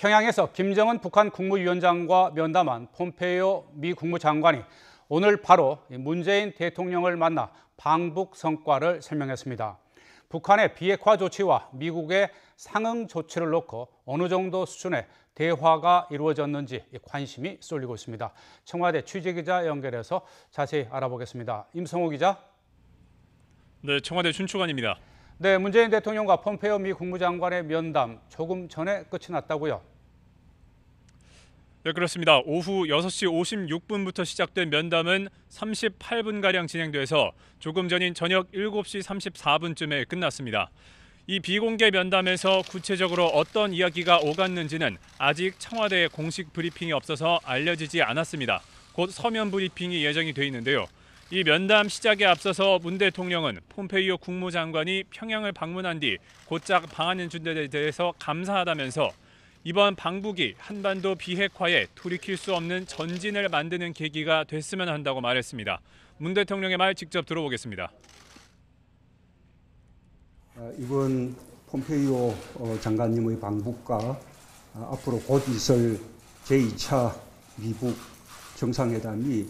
평양에서 김정은 북한 국무위원장과 면담한 폼페이오 미 국무장관이 오늘 바로 문재인 대통령을 만나 방북 성과를 설명했습니다. 북한의 비핵화 조치와 미국의 상응 조치를 놓고 어느 정도 수준의 대화가 이루어졌는지 관심이 쏠리고 있습니다. 청와대 취재기자 연결해서 자세히 알아보겠습니다. 임성호 기자. 네, 청와대 준초관입니다. 네, 문재인 대통령과 폼페이오 미 국무장관의 면담 조금 전에 끝이 났다고요? 네, 그렇습니다. 오후 6시 56분부터 시작된 면담은 38분가량 진행돼서 조금 전인 저녁 7시 34분쯤에 끝났습니다. 이 비공개 면담에서 구체적으로 어떤 이야기가 오갔는지는 아직 청와대의 공식 브리핑이 없어서 알려지지 않았습니다. 곧 서면 브리핑이 예정이 돼 있는데요. 이 면담 시작에 앞서서 문 대통령은 폼페이오 국무장관이 평양을 방문한 뒤 곧장 방한 준비에 대해서 감사하다면서 이번 방북이 한반도 비핵화에 돌이킬 수 없는 전진을 만드는 계기가 됐으면 한다고 말했습니다. 문 대통령의 말 직접 들어보겠습니다. 이번 폼페이오 장관님의 방북과 앞으로 곧 있을 제2차 미북 정상회담이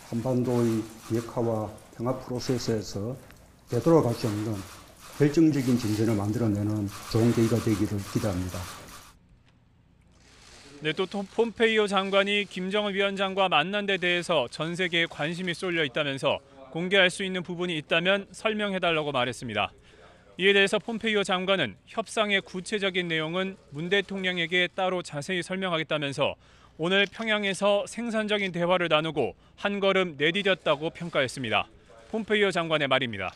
한반도의 비핵화와 평화 프로세스에서 되돌아갈 수 없는 결정적인 진전을 만들어내는 좋은 계기가 되기를 기대합니다. 네, 또 폼페이오 장관이 김정은 위원장과 만난 데 대해서 전 세계에 관심이 쏠려 있다면서 공개할 수 있는 부분이 있다면 설명해달라고 말했습니다. 이에 대해서 폼페이오 장관은 협상의 구체적인 내용은 문 대통령에게 따로 자세히 설명하겠다면서 오늘 평양에서 생산적인 대화를 나누고 한 걸음 내디뎠다고 평가했습니다. 폼페이오 장관의 말입니다.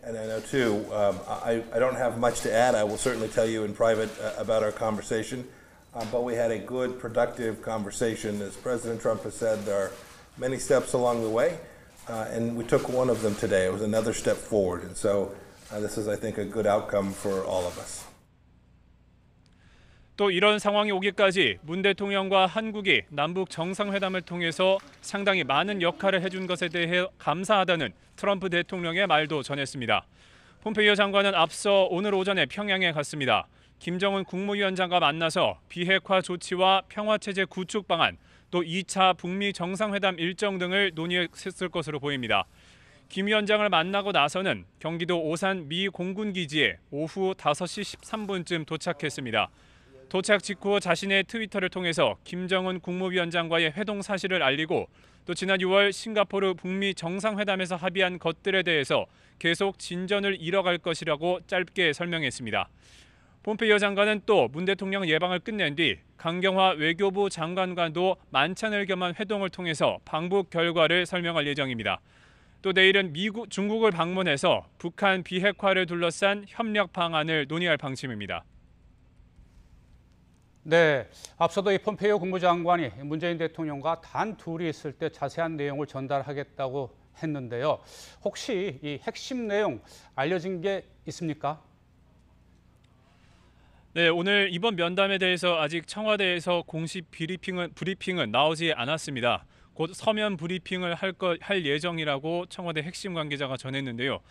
And I know too, I don't have much to add. I will certainly tell you in private about our conversation. But we had a good, productive conversation. As President Trump has said, there are many steps along the way, and we took one of them today. It was another step forward, and so this is, I think, a good outcome for all of us. 또 이런 상황이 오기까지 문 대통령과 한국이 남북 정상회담을 통해서 상당히 많은 역할을 해준 것에 대해 감사하다는 트럼프 대통령의 말도 전했습니다. 폼페이오 장관은 앞서 오늘 오전에 평양에 갔습니다. 김정은 국무위원장과 만나서 비핵화 조치와 평화체제 구축 방안, 또 2차 북미 정상회담 일정 등을 논의했을 것으로 보입니다. 김 위원장을 만나고 나서는 경기도 오산 미 공군기지에 오후 5시 13분쯤 도착했습니다. 도착 직후 자신의 트위터를 통해서 김정은 국무위원장과의 회동 사실을 알리고 또 지난 6월 싱가포르 북미 정상회담에서 합의한 것들에 대해서 계속 진전을 이뤄갈 것이라고 짧게 설명했습니다. 폼페이오 장관은 또 문 대통령 예방을 끝낸 뒤 강경화 외교부 장관과도 만찬을 겸한 회동을 통해서 방북 결과를 설명할 예정입니다. 또 내일은 중국을 방문해서 북한 비핵화를 둘러싼 협력 방안을 논의할 방침입니다. 네, 앞서도 이 폼페이오 국무장관이 문재인 대통령과 단 둘이 있을 때 자세한 내용을 전달하겠다고 했는데요. 혹시 이 핵심 내용 알려진 게 있습니까? 네, 오늘 이번 면담에 대해서 아직 청와대에서 공식 브리핑은 나오지 않았습니다. 곧 서면 브리핑을 할 예정이라고 청와대 핵심 관계자가 전했는데요.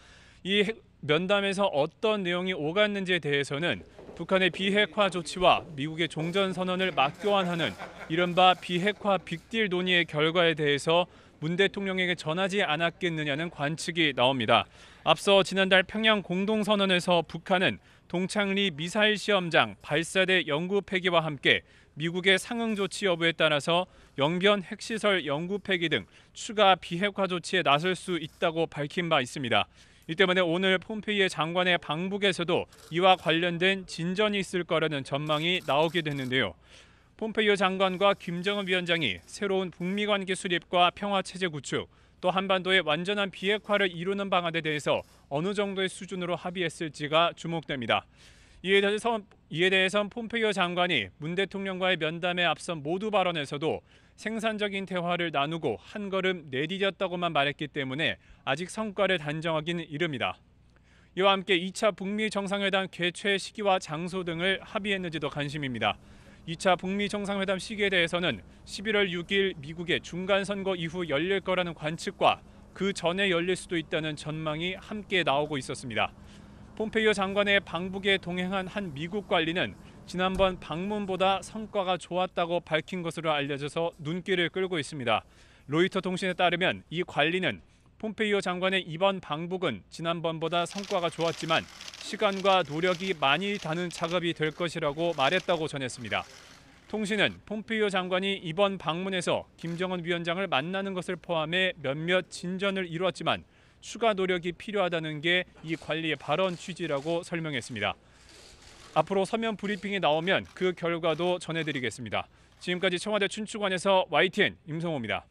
이 면담에서 어떤 내용이 오갔는지에 대해서는 북한의 비핵화 조치와 미국의 종전선언을 맞교환하는 이른바 비핵화 빅딜 논의의 결과에 대해서 문 대통령에게 전하지 않았겠느냐는 관측이 나옵니다. 앞서 지난달 평양 공동선언에서 북한은 동창리 미사일 시험장 발사대 연구 폐기와 함께 미국의 상응 조치 여부에 따라서 영변 핵시설 연구 폐기 등 추가 비핵화 조치에 나설 수 있다고 밝힌 바 있습니다. 이 때문에 오늘 폼페이오 장관의 방북에서도 이와 관련된 진전이 있을 거라는 전망이 나오게 됐는데요. 폼페이오 장관과 김정은 위원장이 새로운 북미 관계 수립과 평화체제 구축, 또 한반도의 완전한 비핵화를 이루는 방안에 대해서 어느 정도의 수준으로 합의했을지가 주목됩니다. 이에 대해선 폼페이오 장관이 문 대통령과의 면담에 앞선 모두 발언에서도 생산적인 대화를 나누고 한 걸음 내디뎠다고만 말했기 때문에 아직 성과를 단정하기는 이릅니다. 이와 함께 2차 북미 정상회담 개최 시기와 장소 등을 합의했는지도 관심입니다. 2차 북미 정상회담 시기에 대해서는 11월 6일 미국의 중간선거 이후 열릴 거라는 관측과 그 전에 열릴 수도 있다는 전망이 함께 나오고 있었습니다. 폼페이오 장관의 방북에 동행한 한 미국 관리는 지난번 방문보다 성과가 좋았다고 밝힌 것으로 알려져서 눈길을 끌고 있습니다. 로이터 통신에 따르면 이 관리는 폼페이오 장관의 이번 방북은 지난번보다 성과가 좋았지만 시간과 노력이 많이 다는 작업이 될 것이라고 말했다고 전했습니다. 통신은 폼페이오 장관이 이번 방문에서 김정은 위원장을 만나는 것을 포함해 몇몇 진전을 이루었지만 추가 노력이 필요하다는 게 이 관리의 발언 취지라고 설명했습니다. 앞으로 서면 브리핑이 나오면 그 결과도 전해드리겠습니다. 지금까지 청와대 춘추관에서 YTN 임성호입니다.